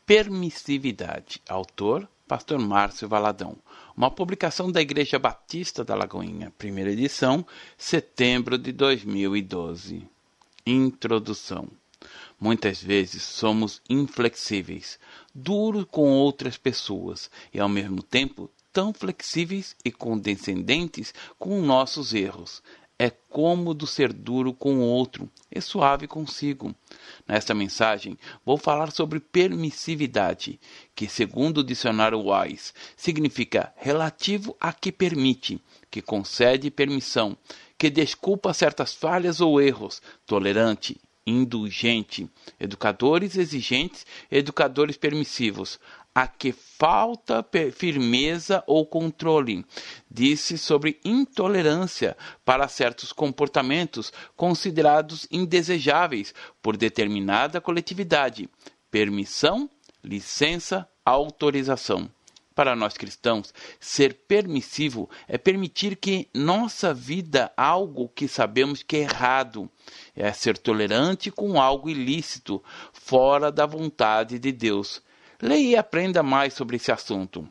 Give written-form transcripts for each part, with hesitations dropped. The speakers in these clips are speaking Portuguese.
Permissividade. Autor, Pastor Márcio Valadão. Uma publicação da Igreja Batista da Lagoinha. Primeira edição, setembro de 2012. Introdução. Muitas vezes somos inflexíveis, duros com outras pessoas e, ao mesmo tempo, tão flexíveis e condescendentes com nossos erros. É cômodo ser duro com o outro e suave consigo. Nesta mensagem, vou falar sobre permissividade, que, segundo o dicionário Wise, significa relativo a que permite, que concede permissão, que desculpa certas falhas ou erros, tolerante, indulgente, educadores exigentes, educadores permissivos, a que falta firmeza ou controle. Disse sobre intolerância para certos comportamentos considerados indesejáveis por determinada coletividade. Permissão, licença, autorização. Para nós cristãos, ser permissivo é permitir que nossa vida algo que sabemos que é errado. É ser tolerante com algo ilícito, fora da vontade de Deus. Leia e aprenda mais sobre esse assunto.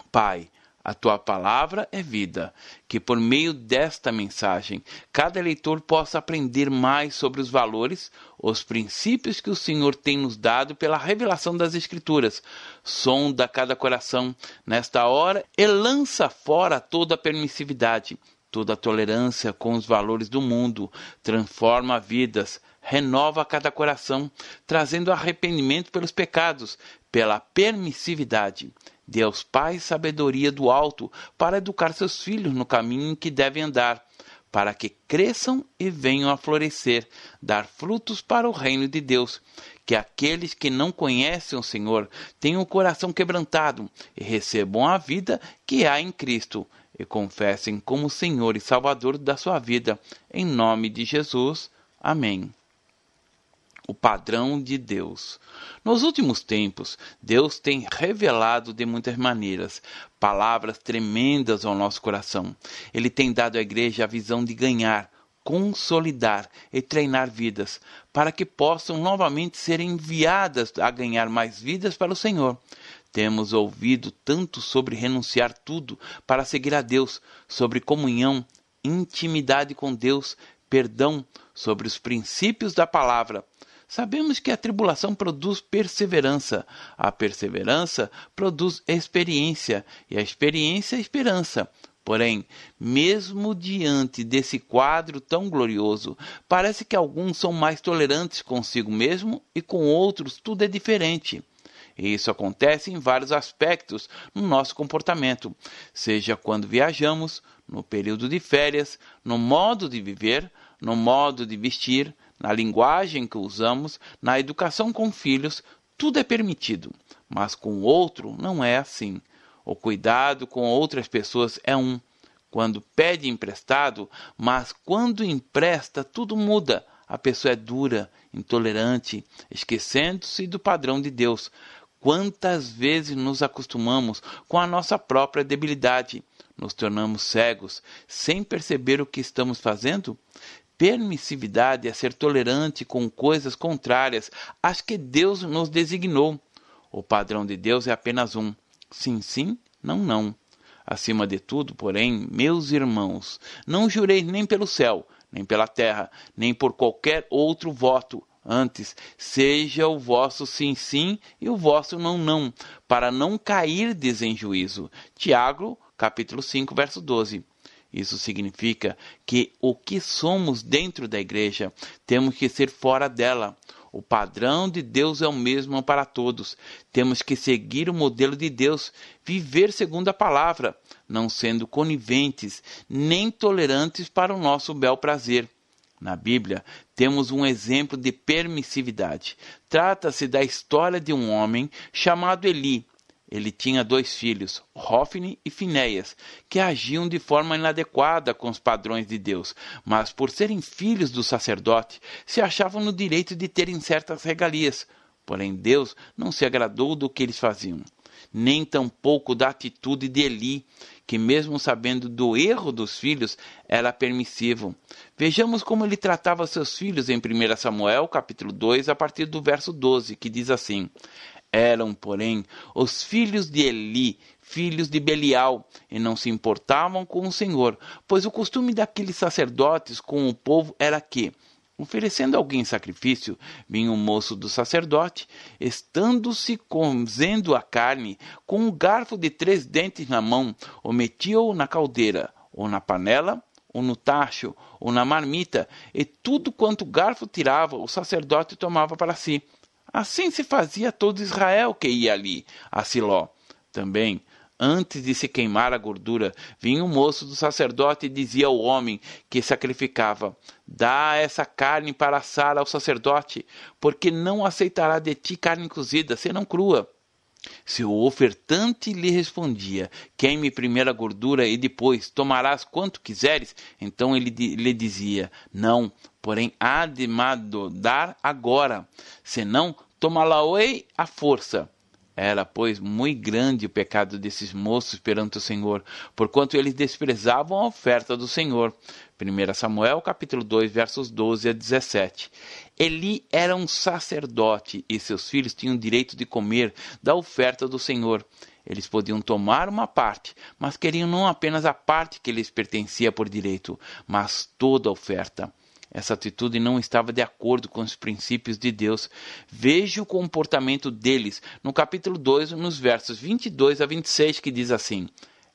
Pai, a tua palavra é vida, que por meio desta mensagem, cada leitor possa aprender mais sobre os valores, os princípios que o Senhor tem nos dado pela revelação das Escrituras. Sonda cada coração nesta hora e lança fora toda a permissividade, toda a tolerância com os valores do mundo, transforma vidas, renova cada coração, trazendo arrependimento pelos pecados, pela permissividade. Dê aos pais sabedoria do alto para educar seus filhos no caminho em que devem andar, para que cresçam e venham a florescer, dar frutos para o reino de Deus. Que aqueles que não conhecem o Senhor tenham o coração quebrantado e recebam a vida que há em Cristo, e confessem como Senhor e Salvador da sua vida. Em nome de Jesus. Amém. O padrão de Deus. Nos últimos tempos, Deus tem revelado de muitas maneiras palavras tremendas ao nosso coração. Ele tem dado à igreja a visão de ganhar, consolidar e treinar vidas, para que possam novamente ser enviadas a ganhar mais vidas para o Senhor. Temos ouvido tanto sobre renunciar tudo para seguir a Deus, sobre comunhão, intimidade com Deus, perdão, sobre os princípios da palavra. Sabemos que a tribulação produz perseverança, a perseverança produz experiência, e a experiência esperança. Porém, mesmo diante desse quadro tão glorioso, parece que alguns são mais tolerantes consigo mesmo e com outros tudo é diferente. E isso acontece em vários aspectos no nosso comportamento, seja quando viajamos, no período de férias, no modo de viver, no modo de vestir, na linguagem que usamos, na educação com filhos, tudo é permitido, mas com o outro não é assim. O cuidado com outras pessoas é quando pede emprestado, mas quando empresta tudo muda. A pessoa é dura, intolerante, esquecendo-se do padrão de Deus. Quantas vezes nos acostumamos com a nossa própria debilidade, nos tornamos cegos, sem perceber o que estamos fazendo? Permissividade é ser tolerante com coisas contrárias às que Deus nos designou. O padrão de Deus é apenas sim, sim, não, não. Acima de tudo, porém, meus irmãos, não jureis nem pelo céu, nem pela terra, nem por qualquer outro voto. Antes, seja o vosso sim, sim e o vosso não, não, para não cairdes em juízo. Tiago, capítulo 5, verso 12. Isso significa que o que somos dentro da igreja, temos que ser fora dela. O padrão de Deus é o mesmo para todos. Temos que seguir o modelo de Deus, viver segundo a palavra, não sendo coniventes, nem tolerantes para o nosso bel prazer. Na Bíblia, temos um exemplo de permissividade. Trata-se da história de um homem chamado Eli. Ele tinha 2 filhos, Hófni e Finéias, que agiam de forma inadequada com os padrões de Deus, mas por serem filhos do sacerdote, se achavam no direito de terem certas regalias. Porém, Deus não se agradou do que eles faziam, nem tampouco da atitude de Eli, que mesmo sabendo do erro dos filhos, era permissivo. Vejamos como ele tratava seus filhos em 1 Samuel, capítulo 2, a partir do verso 12, que diz assim: Eram, porém, os filhos de Eli, filhos de Belial, e não se importavam com o Senhor, pois o costume daqueles sacerdotes com o povo era que, oferecendo alguém em sacrifício, vinha o moço do sacerdote, estando-se cozendo a carne, com um garfo de 3 dentes na mão, o metia-o na caldeira, ou na panela, ou no tacho, ou na marmita, e tudo quanto o garfo tirava, o sacerdote tomava para si. Assim se fazia todo Israel que ia ali, a Siló. Também, antes de se queimar a gordura, vinha o moço do sacerdote e dizia ao homem que sacrificava: dá essa carne para assar ao sacerdote, porque não aceitará de ti carne cozida, senão crua. Se o ofertante lhe respondia: queime primeiro a gordura e depois tomarás quanto quiseres, então ele lhe dizia: não, porém há de dar agora, senão tomá-la-ei à força. Era, pois, muito grande o pecado desses moços perante o Senhor, porquanto eles desprezavam a oferta do Senhor. 1 Samuel, capítulo 2, versos 12 a 17. Eli era um sacerdote e seus filhos tinham direito de comer da oferta do Senhor. Eles podiam tomar uma parte, mas queriam não apenas a parte que lhes pertencia por direito, mas toda a oferta. Essa atitude não estava de acordo com os princípios de Deus. Veja o comportamento deles no capítulo 2, nos versos 22 a 26, que diz assim: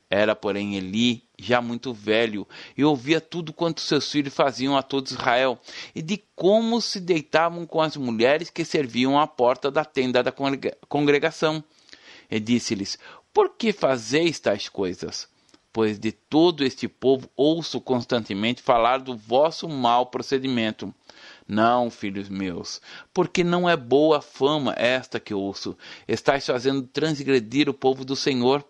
era, porém, Eli já muito velho, e ouvia tudo quanto seus filhos faziam a todo Israel, e de como se deitavam com as mulheres que serviam à porta da tenda da congregação. E disse-lhes: por que fazeis tais coisas? Pois de todo este povo ouço constantemente falar do vosso mau procedimento. Não, filhos meus, porque não é boa fama esta que ouço. Estais fazendo transgredir o povo do Senhor,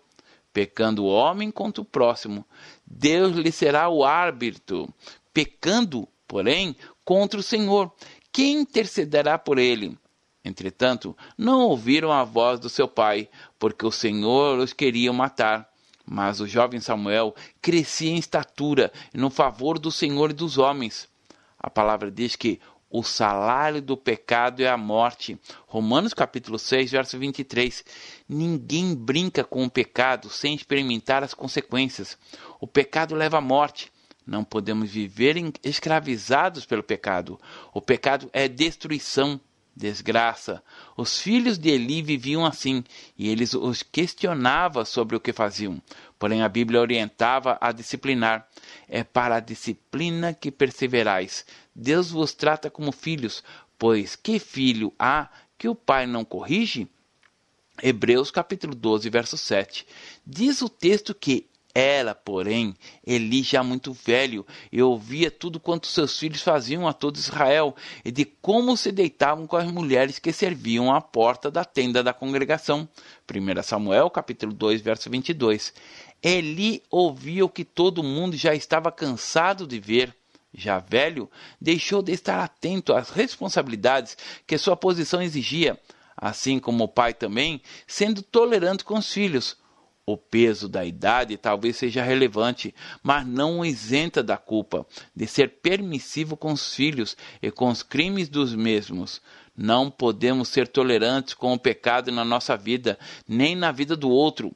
pecando o homem contra o próximo. Deus lhe será o árbitro, pecando, porém, contra o Senhor. Quem intercederá por ele? Entretanto, não ouviram a voz do seu pai, porque o Senhor os queria matar. Mas o jovem Samuel crescia em estatura e no favor do Senhor e dos homens. A palavra diz que o salário do pecado é a morte. Romanos capítulo 6, verso 23. Ninguém brinca com o pecado sem experimentar as consequências. O pecado leva à morte. Não podemos viver escravizados pelo pecado. O pecado é destruição, desgraça. Os filhos de Eli viviam assim, e eles os questionavam sobre o que faziam. Porém, a Bíblia orientava a disciplinar. É para a disciplina que perseverais. Deus vos trata como filhos, pois que filho há que o pai não corrige? Hebreus capítulo 12, verso 7. Diz o texto que era, porém, Eli já muito velho, e ouvia tudo quanto seus filhos faziam a todo Israel, e de como se deitavam com as mulheres que serviam à porta da tenda da congregação. 1 Samuel, capítulo 2, verso 22. Eli ouvia o que todo mundo já estava cansado de ver. Já velho, deixou de estar atento às responsabilidades que sua posição exigia, assim como o pai também, sendo tolerante com os filhos. O peso da idade talvez seja relevante, mas não o isenta da culpa de ser permissivo com os filhos e com os crimes dos mesmos. Não podemos ser tolerantes com o pecado na nossa vida, nem na vida do outro.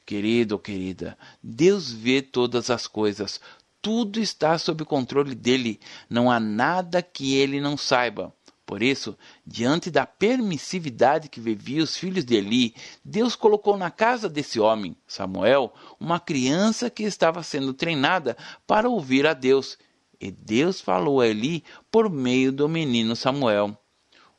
Querido ou querida, Deus vê todas as coisas. Tudo está sob o controle dele. Não há nada que ele não saiba. Por isso, diante da permissividade que viviam os filhos de Eli, Deus colocou na casa desse homem, Samuel, uma criança que estava sendo treinada para ouvir a Deus. E Deus falou a Eli por meio do menino Samuel.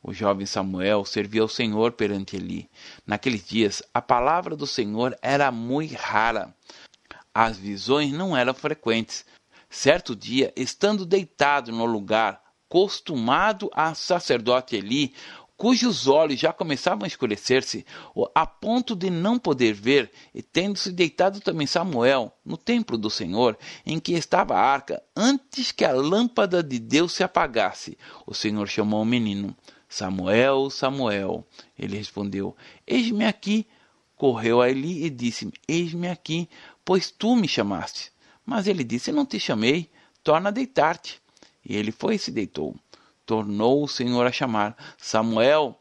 O jovem Samuel servia ao Senhor perante Eli. Naqueles dias, a palavra do Senhor era muito rara. As visões não eram frequentes. Certo dia, estando deitado no lugar acostumado a sacerdote Eli, cujos olhos já começavam a escurecer-se, a ponto de não poder ver, e tendo-se deitado também Samuel no templo do Senhor, em que estava a arca, antes que a lâmpada de Deus se apagasse, o Senhor chamou o menino: Samuel, Samuel. Ele respondeu: eis-me aqui. Correu a Eli e disse: eis-me aqui, pois tu me chamaste. Mas ele disse: não te chamei, torna a deitar-te. E ele foi e se deitou. Tornou o Senhor a chamar: Samuel.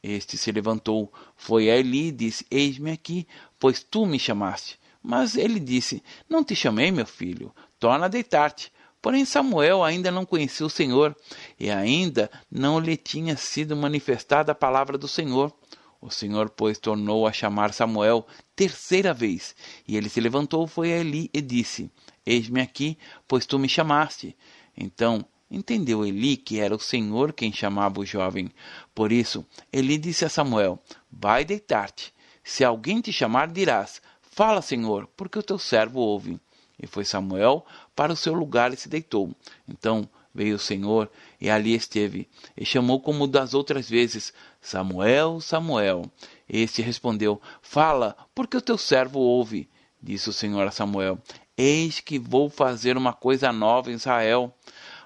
Este se levantou, foi a Eli e disse: Eis-me aqui, pois tu me chamaste. Mas ele disse: Não te chamei, meu filho, torna a deitar-te. Porém Samuel ainda não conhecia o Senhor, e ainda não lhe tinha sido manifestada a palavra do Senhor. O Senhor, pois, tornou a chamar Samuel terceira vez, e ele se levantou, foi a Eli e disse: Eis-me aqui, pois tu me chamaste. Então entendeu Eli que era o Senhor quem chamava o jovem. Por isso, Eli disse a Samuel: Vai deitar-te. Se alguém te chamar, dirás: Fala, Senhor, porque o teu servo ouve. E foi Samuel para o seu lugar e se deitou. Então veio o Senhor e ali esteve, e chamou como das outras vezes: Samuel, Samuel. Este respondeu: Fala, porque o teu servo ouve. Disse o Senhor a Samuel: Eis que vou fazer uma coisa nova em Israel,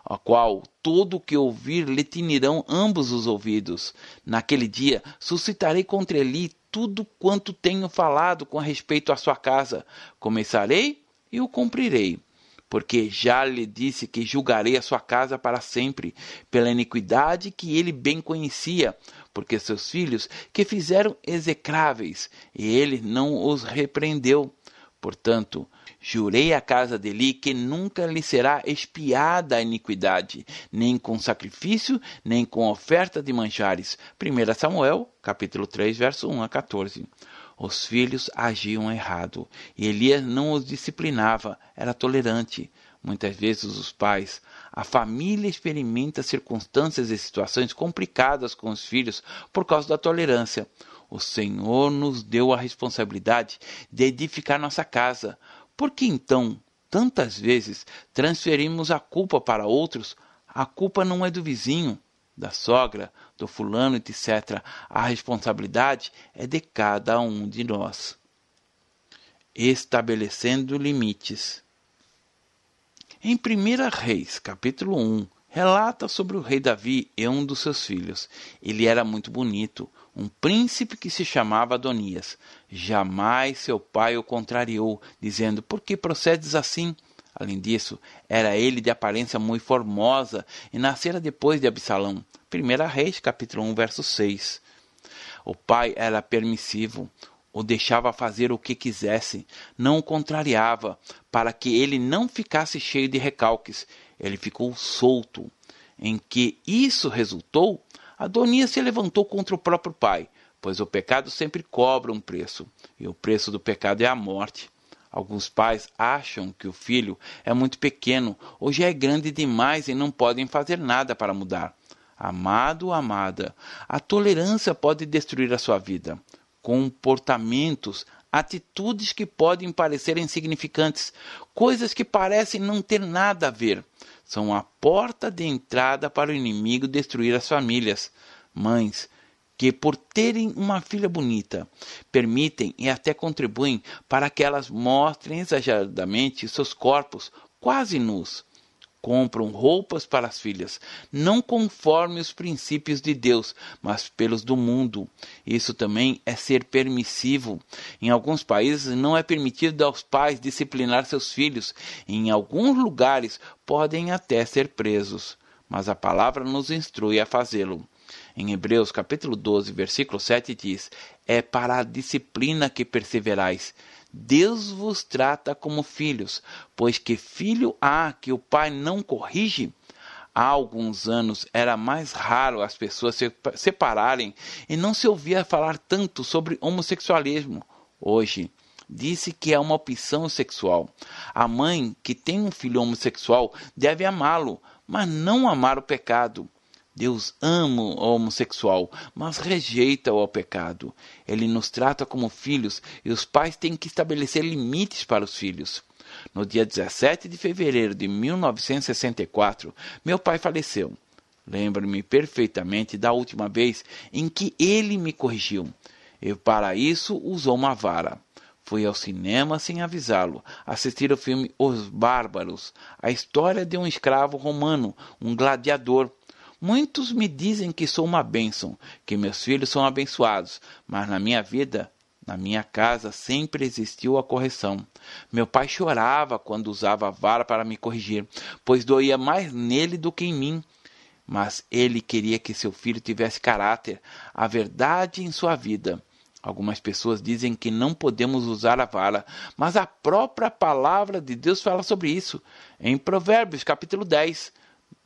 a qual todo o que ouvir lhe tinirão ambos os ouvidos. Naquele dia suscitarei contra Eli tudo quanto tenho falado com respeito à sua casa. Começarei e o cumprirei. Porque já lhe disse que julgarei a sua casa para sempre, pela iniquidade que ele bem conhecia, porque seus filhos que fizeram execráveis, e ele não os repreendeu. Portanto, jurei à casa de Eli que nunca lhe será expiada a iniquidade, nem com sacrifício, nem com oferta de manjares. 1 Samuel, capítulo 3, verso 1 a 14. Os filhos agiam errado, e Elias não os disciplinava, era tolerante. Muitas vezes os pais, a família experimenta circunstâncias e situações complicadas com os filhos por causa da tolerância. O Senhor nos deu a responsabilidade de edificar nossa casa. Por que então, tantas vezes, transferimos a culpa para outros? A culpa não é do vizinho, da sogra, do fulano, etc. A responsabilidade é de cada um de nós. Estabelecendo limites. Em 1 Reis, capítulo 1, relata sobre o rei Davi e um dos seus filhos. Ele era muito bonito, um príncipe que se chamava Adonias. Jamais seu pai o contrariou, dizendo: Por que procedes assim? Além disso, era ele de aparência muito formosa e nascera depois de Absalão. 1 Reis, capítulo 1, verso 6. O pai era permissivo, o deixava fazer o que quisesse, não o contrariava, para que ele não ficasse cheio de recalques. Ele ficou solto. Em que isso resultou? Adonias se levantou contra o próprio pai, pois o pecado sempre cobra um preço, e o preço do pecado é a morte. Alguns pais acham que o filho é muito pequeno ou já é grande demais e não podem fazer nada para mudar. Amado, amada, a tolerância pode destruir a sua vida. Comportamentos, atitudes que podem parecer insignificantes, coisas que parecem não ter nada a ver, são a porta de entrada para o inimigo destruir as famílias. Mães que, por terem uma filha bonita, permitem e até contribuem para que elas mostrem exageradamente seus corpos quase nus. Compram roupas para as filhas, não conforme os princípios de Deus, mas pelos do mundo. Isso também é ser permissivo. Em alguns países não é permitido aos pais disciplinar seus filhos. Em alguns lugares podem até ser presos, mas a palavra nos instrui a fazê-lo. Em Hebreus capítulo 12, versículo 7 diz: É para a disciplina que perseverais. Deus vos trata como filhos, pois que filho há que o pai não corrige? Há alguns anos era mais raro as pessoas se separarem e não se ouvia falar tanto sobre homossexualismo. Hoje, disse que é uma opção sexual. A mãe que tem um filho homossexual deve amá-lo, mas não amar o pecado. Deus ama o homossexual, mas rejeita o pecado. Ele nos trata como filhos e os pais têm que estabelecer limites para os filhos. No dia 17 de fevereiro de 1964, meu pai faleceu. Lembro-me perfeitamente da última vez em que ele me corrigiu. E para isso usou uma vara. Fui ao cinema sem avisá-lo, assistir ao filme Os Bárbaros, a história de um escravo romano, um gladiador. Muitos me dizem que sou uma bênção, que meus filhos são abençoados, mas na minha vida, na minha casa, sempre existiu a correção. Meu pai chorava quando usava a vara para me corrigir, pois doía mais nele do que em mim. mas ele queria que seu filho tivesse caráter, a verdade em sua vida. Algumas pessoas dizem que não podemos usar a vara, mas a própria palavra de Deus fala sobre isso. Em Provérbios, capítulo 10,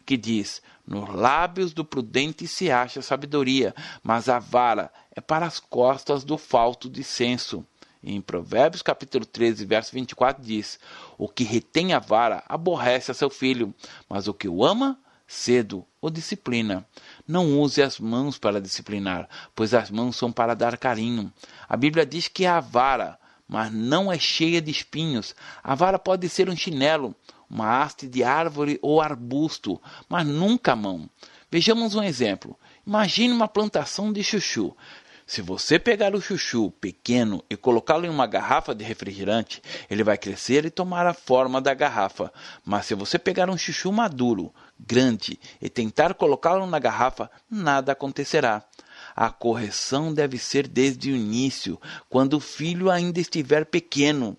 que diz: nos lábios do prudente se acha sabedoria, mas a vara é para as costas do falto de senso. Em Provérbios capítulo 13, verso 24 diz: o que retém a vara aborrece a seu filho, mas o que o ama, cedo o disciplina. Não use as mãos para disciplinar, pois as mãos são para dar carinho. A Bíblia diz que a vara, mas não é cheia de espinhos. A vara pode ser um chinelo, uma haste de árvore ou arbusto, mas nunca a mão. Vejamos um exemplo. Imagine uma plantação de chuchu. Se você pegar o chuchu pequeno e colocá-lo em uma garrafa de refrigerante, ele vai crescer e tomar a forma da garrafa. Mas se você pegar um chuchu maduro, grande, e tentar colocá-lo na garrafa, nada acontecerá. A correção deve ser desde o início, quando o filho ainda estiver pequeno.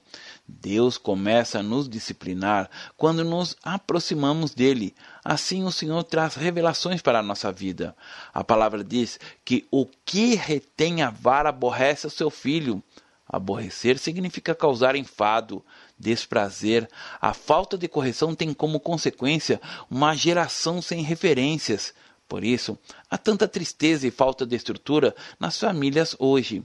Deus começa a nos disciplinar quando nos aproximamos dele. Assim o Senhor traz revelações para a nossa vida. A palavra diz que o que retém a vara aborrece o seu filho. Aborrecer significa causar enfado, desprazer. A falta de correção tem como consequência uma geração sem referências. Por isso, há tanta tristeza e falta de estrutura nas famílias hoje.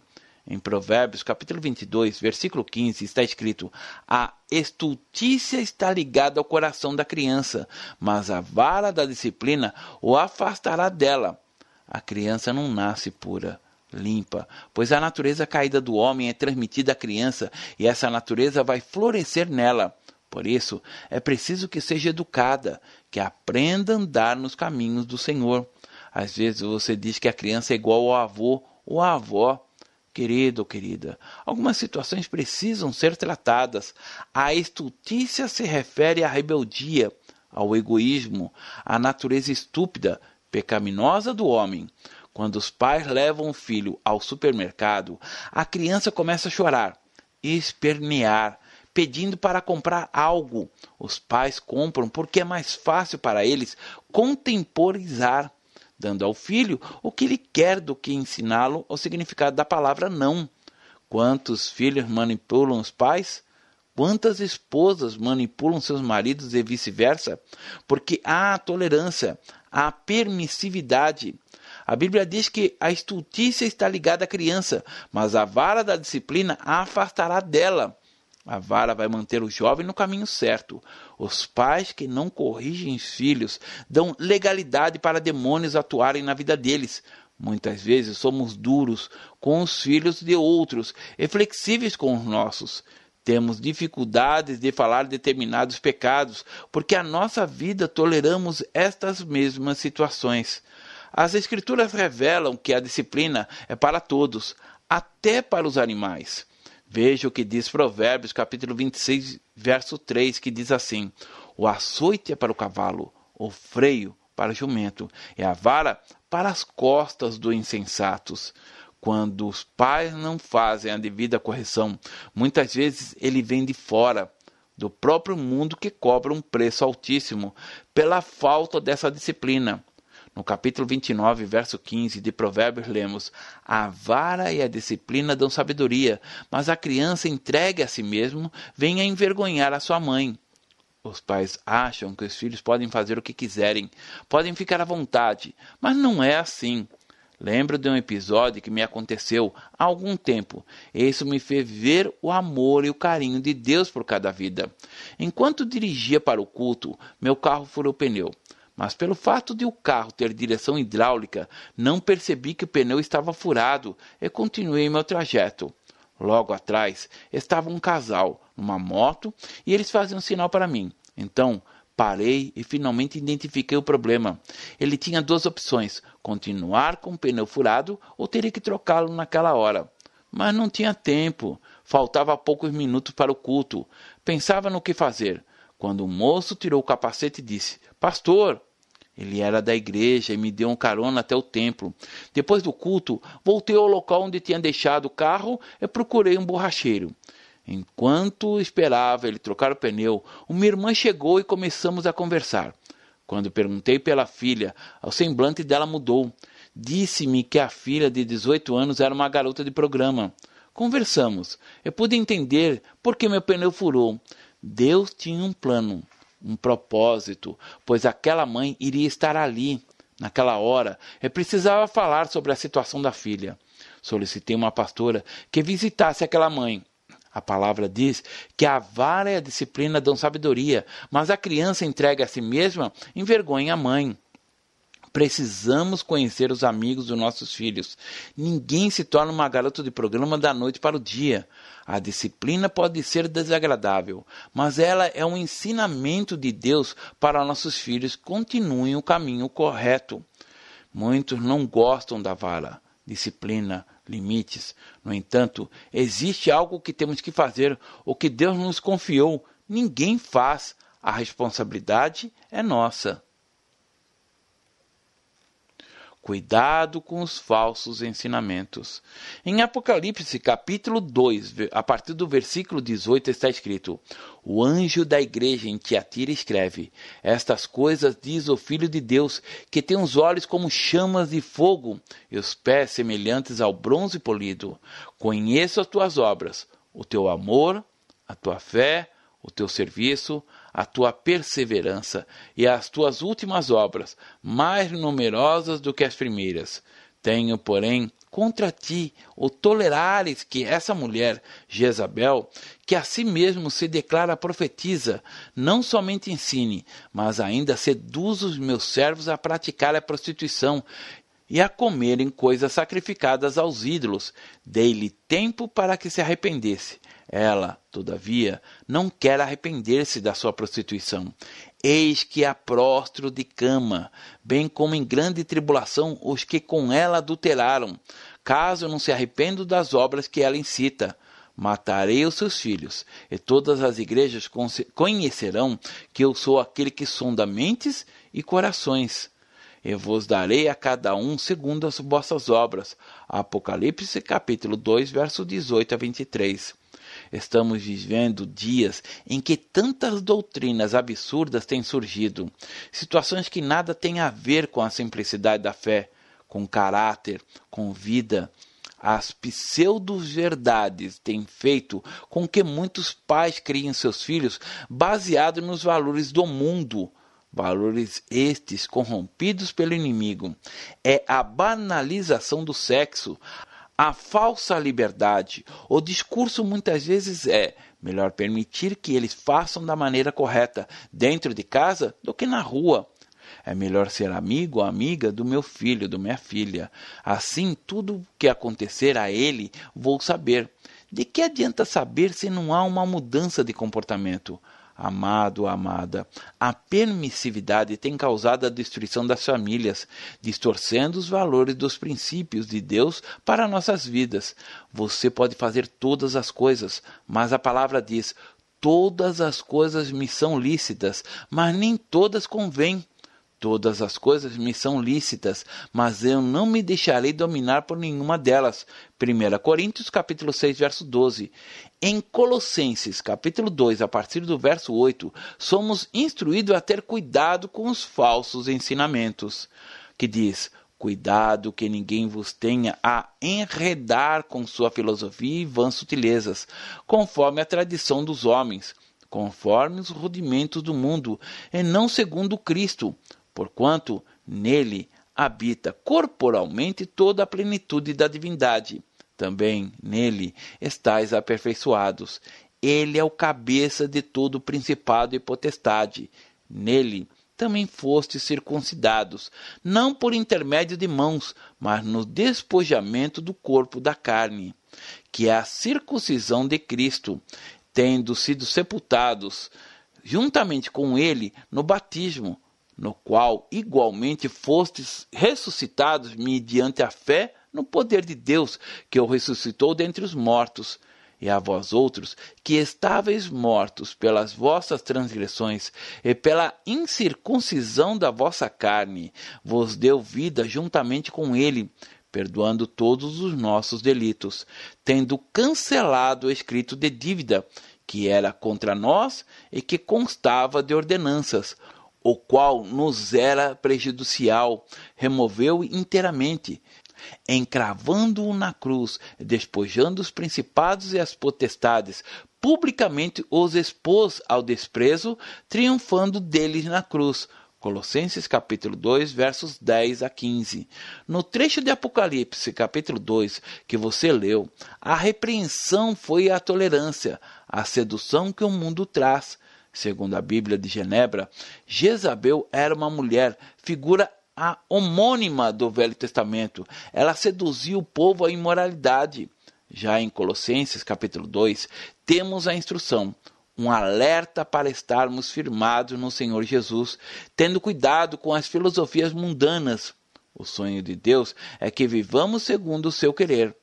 Em Provérbios, capítulo 22, versículo 15, está escrito: a estultícia está ligada ao coração da criança, mas a vara da disciplina o afastará dela. A criança não nasce pura, limpa, pois a natureza caída do homem é transmitida à criança e essa natureza vai florescer nela. Por isso, é preciso que seja educada, que aprenda a andar nos caminhos do Senhor. Às vezes você diz que a criança é igual ao avô ou à avó. Querido ou querida, algumas situações precisam ser tratadas. A estultícia se refere à rebeldia, ao egoísmo, à natureza estúpida, pecaminosa do homem. Quando os pais levam o filho ao supermercado, a criança começa a chorar, espernear, pedindo para comprar algo. Os pais compram porque é mais fácil para eles contemporizar, dando ao filho o que ele quer do que ensiná-lo o significado da palavra não. Quantos filhos manipulam os pais? Quantas esposas manipulam seus maridos e vice-versa? Porque há a tolerância, há a permissividade. A Bíblia diz que a estultícia está ligada à criança, mas a vara da disciplina a afastará dela. A vara vai manter o jovem no caminho certo. Os pais que não corrigem os filhos dão legalidade para demônios atuarem na vida deles. Muitas vezes somos duros com os filhos de outros e flexíveis com os nossos. Temos dificuldades de falar determinados pecados, porque a nossa vida toleramos estas mesmas situações. As Escrituras revelam que a disciplina é para todos, até para os animais. Veja o que diz Provérbios, capítulo 26, verso 3, que diz assim: o açoite é para o cavalo, o freio para o jumento, e a vara para as costas dos insensatos. Quando os pais não fazem a devida correção, muitas vezes ele vem de fora, do próprio mundo, que cobra um preço altíssimo pela falta dessa disciplina. No capítulo 29, verso 15 de Provérbios, lemos: a vara e a disciplina dão sabedoria, mas a criança entregue a si mesmo vem a envergonhar a sua mãe. Os pais acham que os filhos podem fazer o que quiserem, podem ficar à vontade, mas não é assim. Lembro de um episódio que me aconteceu há algum tempo, e isso me fez ver o amor e o carinho de Deus por cada vida. Enquanto dirigia para o culto, meu carro furou o pneu. Mas pelo fato de o carro ter direção hidráulica, não percebi que o pneu estava furado e continuei meu trajeto. Logo atrás estava um casal numa moto e eles faziam sinal para mim. Então parei e finalmente identifiquei o problema. Ele tinha duas opções: continuar com o pneu furado ou teria que trocá-lo naquela hora. Mas não tinha tempo, faltava poucos minutos para o culto. Pensava no que fazer, quando o moço tirou o capacete e disse: pastor! Ele era da igreja e me deu um carona até o templo. Depois do culto, voltei ao local onde tinha deixado o carro e procurei um borracheiro. Enquanto esperava ele trocar o pneu, uma irmã chegou e começamos a conversar. Quando perguntei pela filha, o semblante dela mudou. Disse-me que a filha de 18 anos era uma garota de programa. Conversamos. Eu pude entender por que meu pneu furou. Deus tinha um plano, um propósito, pois aquela mãe iria estar ali. Naquela hora, eu precisava falar sobre a situação da filha. Solicitei uma pastora que visitasse aquela mãe. A palavra diz que a vara e a disciplina dão sabedoria, mas a criança entregue a si mesma envergonha a mãe. Precisamos conhecer os amigos dos nossos filhos. Ninguém se torna uma garota de programa da noite para o dia. A disciplina pode ser desagradável, mas ela é um ensinamento de Deus para nossos filhos que continuem o caminho correto. Muitos não gostam da vara, disciplina, limites. No entanto, existe algo que temos que fazer, o que Deus nos confiou. Ninguém faz. A responsabilidade é nossa. Cuidado com os falsos ensinamentos. Em Apocalipse, capítulo 2, a partir do versículo 18, está escrito: O anjo da igreja em Tiatira escreve: Estas coisas diz o Filho de Deus, que tem os olhos como chamas de fogo e os pés semelhantes ao bronze polido. Conheço as tuas obras, o teu amor, a tua fé, o teu serviço, a tua perseverança e as tuas últimas obras, mais numerosas do que as primeiras. Tenho, porém, contra ti o tolerares que essa mulher, Jezabel, que a si mesmo se declara profetisa, não somente ensine, mas ainda seduz os meus servos a praticar a prostituição e a comerem coisas sacrificadas aos ídolos. Dei-lhe tempo para que se arrependesse. Ela, todavia, não quer arrepender-se da sua prostituição. Eis que a prostro de cama, bem como em grande tribulação os que com ela adulteraram, caso não se arrependam das obras que ela incita. Matarei os seus filhos, e todas as igrejas conhecerão que eu sou aquele que sonda mentes e corações. E vos darei a cada um segundo as vossas obras. Apocalipse capítulo 2, verso 18 a 23. Estamos vivendo dias em que tantas doutrinas absurdas têm surgido, situações que nada têm a ver com a simplicidade da fé, com caráter, com vida. As pseudo-verdades têm feito com que muitos pais criem seus filhos baseados nos valores do mundo, valores estes corrompidos pelo inimigo. É a banalização do sexo, a falsa liberdade. O discurso muitas vezes é: melhor permitir que eles façam da maneira correta dentro de casa do que na rua. É melhor ser amigo ou amiga do meu filho, da minha filha. Assim, tudo que acontecer a ele, vou saber. De que adianta saber se não há uma mudança de comportamento? Amado, amada, a permissividade tem causado a destruição das famílias, distorcendo os valores dos princípios de Deus para nossas vidas. Você pode fazer todas as coisas, mas a palavra diz: todas as coisas me são lícitas, mas nem todas convêm. Todas as coisas me são lícitas, mas eu não me deixarei dominar por nenhuma delas. 1 Coríntios capítulo 6, verso 12. Em Colossenses capítulo 2, a partir do verso 8, somos instruídos a ter cuidado com os falsos ensinamentos, que diz: cuidado que ninguém vos tenha a enredar com sua filosofia e vãs sutilezas, conforme a tradição dos homens, conforme os rudimentos do mundo, e não segundo Cristo, porquanto nele habita corporalmente toda a plenitude da divindade. Também nele estáis aperfeiçoados. Ele é o cabeça de todo principado e potestade. Nele também fostes circuncidados, não por intermédio de mãos, mas no despojamento do corpo da carne, que é a circuncisão de Cristo, tendo sido sepultados juntamente com ele no batismo, no qual igualmente fostes ressuscitados mediante a fé no poder de Deus, que o ressuscitou dentre os mortos. E a vós outros, que estáveis mortos pelas vossas transgressões e pela incircuncisão da vossa carne, vos deu vida juntamente com ele, perdoando todos os nossos delitos, tendo cancelado o escrito de dívida, que era contra nós e que constava de ordenanças, o qual nos era prejudicial, removeu inteiramente, encravando-o na cruz, despojando os principados e as potestades, publicamente os expôs ao desprezo, triunfando deles na cruz. Colossenses capítulo 2, versos 10 a 15. No trecho de Apocalipse, capítulo 2, que você leu, a repreensão foi a tolerância, a sedução que o mundo traz. Segundo a Bíblia de Genebra, Jezabel era uma mulher, figura homônima do Velho Testamento. Ela seduziu o povo à imoralidade. Já em Colossenses capítulo 2, temos a instrução, um alerta para estarmos firmados no Senhor Jesus, tendo cuidado com as filosofias mundanas. O sonho de Deus é que vivamos segundo o seu querer.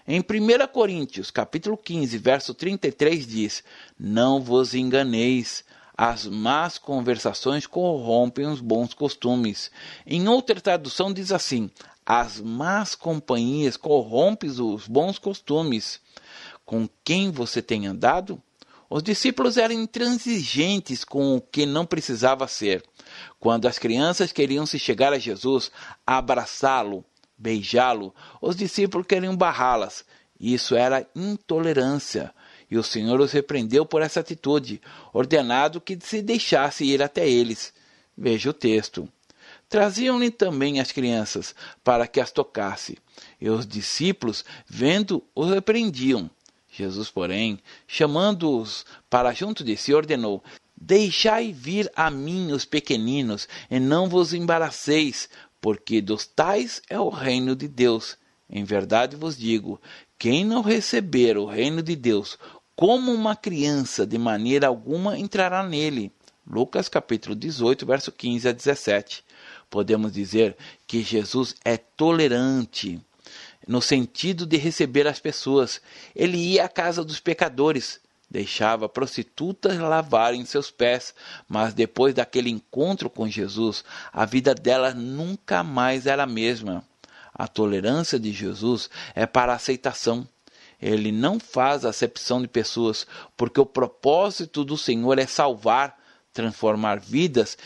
Em 1 Coríntios, capítulo 15, verso 33 diz: não vos enganeis, as más conversações corrompem os bons costumes. Em outra tradução diz assim: as más companhias corrompem os bons costumes. Com quem você tem andado? Os discípulos eram intransigentes com o que não precisava ser. Quando as crianças queriam se chegar a Jesus, abraçá-lo, beijá-lo, os discípulos queriam barrá-las. Isso era intolerância. E o Senhor os repreendeu por essa atitude, ordenado que se deixasse ir até eles. Veja o texto. Traziam-lhe também as crianças, para que as tocasse. E os discípulos, vendo, os repreendiam. Jesus, porém, chamando-os para junto de si, ordenou: deixai vir a mim os pequeninos, e não vos embaraceis, porque dos tais é o reino de Deus. Em verdade vos digo, quem não receber o reino de Deus como uma criança, de maneira alguma entrará nele. Lucas capítulo 18, verso 15 a 17. Podemos dizer que Jesus é tolerante, no sentido de receber as pessoas. Ele ia à casa dos pecadores, deixava prostitutas lavarem seus pés, mas depois daquele encontro com Jesus, a vida delas nunca mais era a mesma. A tolerância de Jesus é para a aceitação. Ele não faz acepção de pessoas, porque o propósito do Senhor é salvar, transformar vidas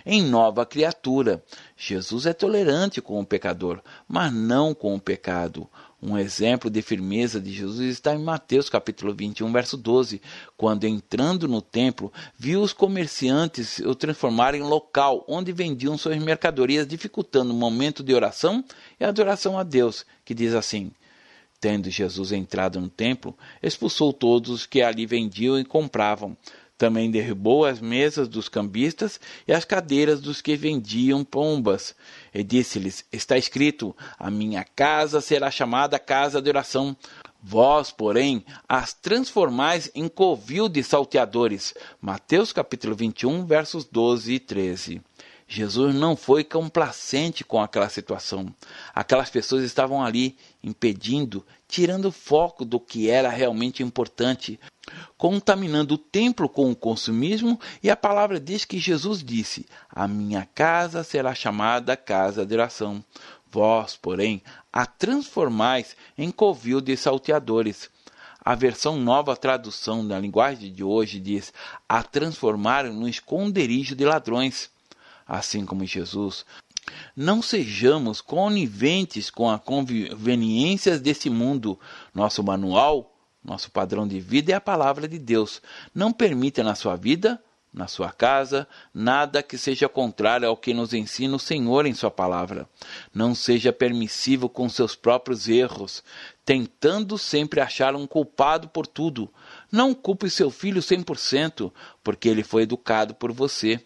em nova criatura. Jesus é tolerante com o pecador, mas não com o pecado. Um exemplo de firmeza de Jesus está em Mateus capítulo 21, verso 12, quando entrando no templo, viu os comerciantes o transformarem em local onde vendiam suas mercadorias, dificultando o momento de oração e adoração a Deus, que diz assim: tendo Jesus entrado no templo, expulsou todos os que ali vendiam e compravam. Também derrubou as mesas dos cambistas e as cadeiras dos que vendiam pombas. E disse-lhes: está escrito, a minha casa será chamada casa de oração. Vós, porém, as transformais em covil de salteadores. Mateus capítulo 21, versos 12 e 13. Jesus não foi complacente com aquela situação. Aquelas pessoas estavam ali, impedindo, tirando o foco do que era realmente importante, contaminando o templo com o consumismo, e a palavra diz que Jesus disse: a minha casa será chamada casa de oração. Vós, porém, a transformais em covil de salteadores. A versão nova tradução da linguagem de hoje diz: a transformaram no esconderijo de ladrões. Assim como Jesus, não sejamos coniventes com as conveniências desse mundo. Nosso manual, nosso padrão de vida é a palavra de Deus. Não permita na sua vida, na sua casa, nada que seja contrário ao que nos ensina o Senhor em sua palavra. Não seja permissivo com seus próprios erros, tentando sempre achar um culpado por tudo. Não culpe seu filho 100%, porque ele foi educado por você.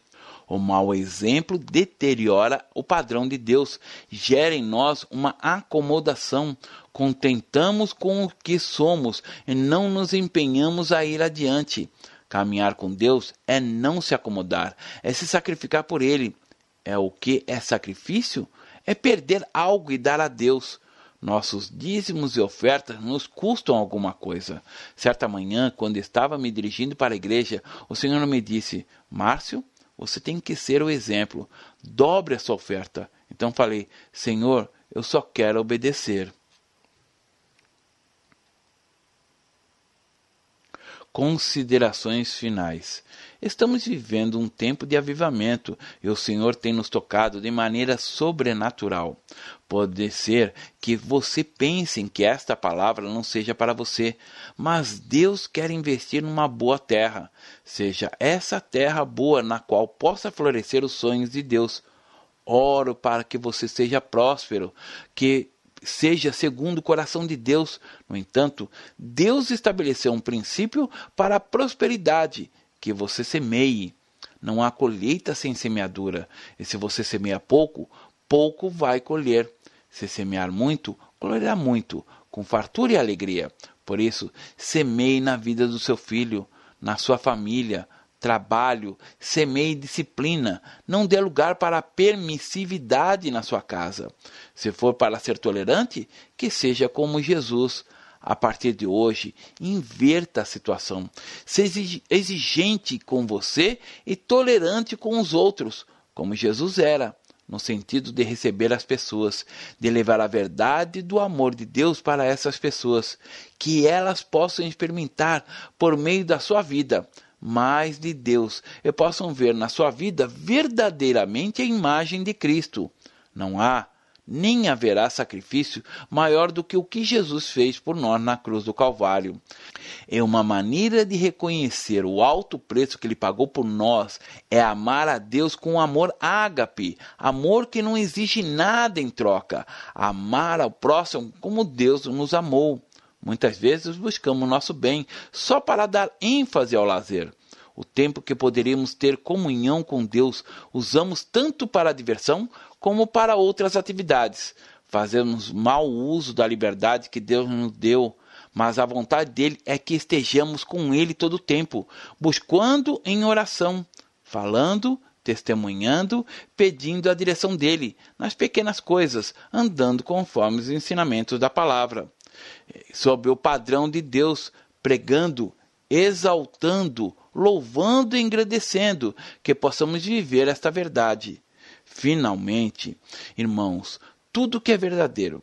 O mau exemplo deteriora o padrão de Deus, gera em nós uma acomodação, contentamos com o que somos e não nos empenhamos a ir adiante. Caminhar com Deus é não se acomodar, é se sacrificar por Ele. É o que é sacrifício? É perder algo e dar a Deus. Nossos dízimos e ofertas nos custam alguma coisa. Certa manhã, quando estava me dirigindo para a igreja, o Senhor me disse: Márcio, você tem que ser o exemplo. Dobre a sua oferta. Então falei: Senhor, eu só quero obedecer. Considerações finais. Estamos vivendo um tempo de avivamento e o Senhor tem nos tocado de maneira sobrenatural. Pode ser que você pense que esta palavra não seja para você, mas Deus quer investir numa boa terra. Seja essa terra boa na qual possa florescer os sonhos de Deus. Oro para que você seja próspero, que seja segundo o coração de Deus. No entanto, Deus estabeleceu um princípio para a prosperidade, que você semeie. Não há colheita sem semeadura, e se você semeia pouco, pouco vai colher. Se semear muito, colherá muito, com fartura e alegria. Por isso, semeie na vida do seu filho, na sua família, trabalho, semeie disciplina, não dê lugar para a permissividade na sua casa. Se for para ser tolerante, que seja como Jesus. A partir de hoje, inverta a situação. Seja exigente com você e tolerante com os outros, como Jesus era, no sentido de receber as pessoas, de levar a verdade do amor de Deus para essas pessoas, que elas possam experimentar por meio da sua vida mais de Deus e possam ver na sua vida verdadeiramente a imagem de Cristo. Não há nem haverá sacrifício maior do que o que Jesus fez por nós na cruz do Calvário. É uma maneira de reconhecer o alto preço que ele pagou por nós, é amar a Deus com amor ágape, amor que não exige nada em troca, amar ao próximo como Deus nos amou. Muitas vezes buscamos o nosso bem só para dar ênfase ao lazer. O tempo que poderíamos ter comunhão com Deus usamos tanto para a diversão como para outras atividades. Fazemos mau uso da liberdade que Deus nos deu, mas a vontade dele é que estejamos com ele todo o tempo, buscando em oração, falando, testemunhando, pedindo a direção dele, nas pequenas coisas, andando conforme os ensinamentos da palavra. Sob o padrão de Deus, pregando, exaltando, louvando e engrandecendo, que possamos viver esta verdade. Finalmente, irmãos, tudo que é verdadeiro,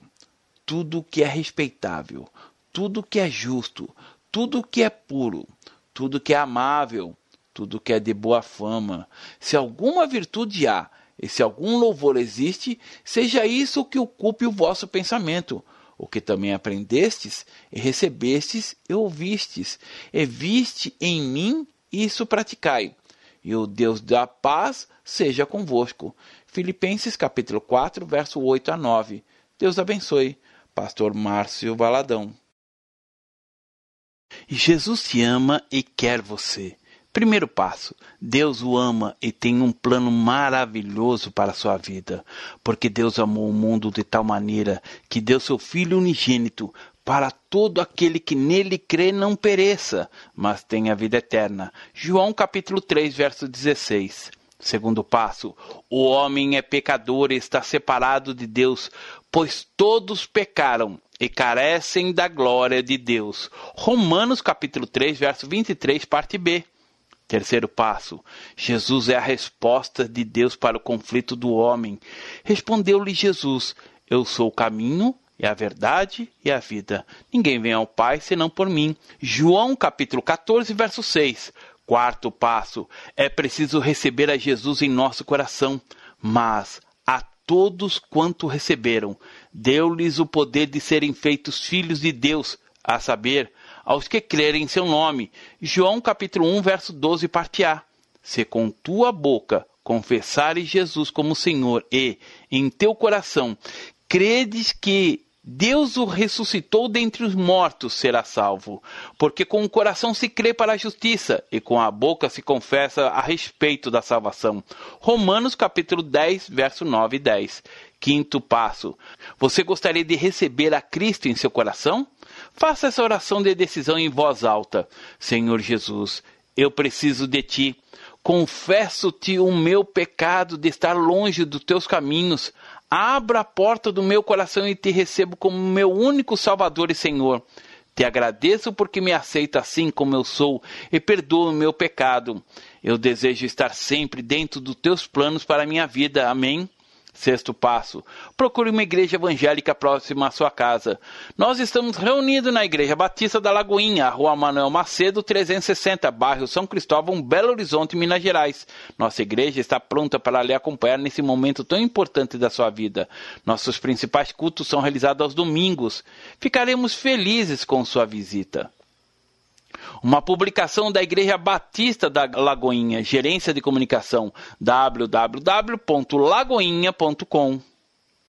tudo que é respeitável, tudo que é justo, tudo que é puro, tudo que é amável, tudo que é de boa fama, se alguma virtude há e se algum louvor existe, seja isso o que ocupe o vosso pensamento, o que também aprendestes, e recebestes, e ouvistes, e viste em mim, isso praticai. E o Deus da paz seja convosco. Filipenses capítulo 4, verso 8 a 9. Deus abençoe. Pastor Márcio Valadão. Jesus te ama e quer você. Primeiro passo, Deus o ama e tem um plano maravilhoso para a sua vida, porque Deus amou o mundo de tal maneira que deu seu Filho unigênito para todo aquele que nele crê não pereça, mas tenha vida eterna. João capítulo 3, verso 16. Segundo passo, o homem é pecador e está separado de Deus, pois todos pecaram e carecem da glória de Deus. Romanos capítulo 3, verso 23, parte B. Terceiro passo, Jesus é a resposta de Deus para o conflito do homem. Respondeu-lhe Jesus, eu sou o caminho e a verdade e a vida. Ninguém vem ao Pai senão por mim. João capítulo 14, verso 6. Quarto passo, é preciso receber a Jesus em nosso coração, mas a todos quanto receberam, deu-lhes o poder de serem feitos filhos de Deus, a saber, aos que crerem em seu nome. João capítulo 1, verso 12, parte A. Se com tua boca confessares Jesus como Senhor e, em teu coração, credes que Deus o ressuscitou dentre os mortos, será salvo. Porque com o coração se crê para a justiça e com a boca se confessa a respeito da salvação. Romanos capítulo 10, verso 9 e 10. Quinto passo. Você gostaria de receber a Cristo em seu coração? Faça essa oração de decisão em voz alta. Senhor Jesus, eu preciso de Ti. Confesso-te o meu pecado de estar longe dos Teus caminhos. Abra a porta do meu coração e Te recebo como meu único Salvador e Senhor. Te agradeço porque me aceita assim como eu sou e perdoa o meu pecado. Eu desejo estar sempre dentro dos Teus planos para a minha vida. Amém. Sexto passo: procure uma igreja evangélica próxima à sua casa. Nós estamos reunidos na Igreja Batista da Lagoinha, Rua Manuel Macedo, 360, bairro São Cristóvão, Belo Horizonte, Minas Gerais. Nossa igreja está pronta para lhe acompanhar nesse momento tão importante da sua vida. Nossos principais cultos são realizados aos domingos. Ficaremos felizes com sua visita. Uma publicação da Igreja Batista da Lagoinha, Gerência de Comunicação, www.lagoinha.com.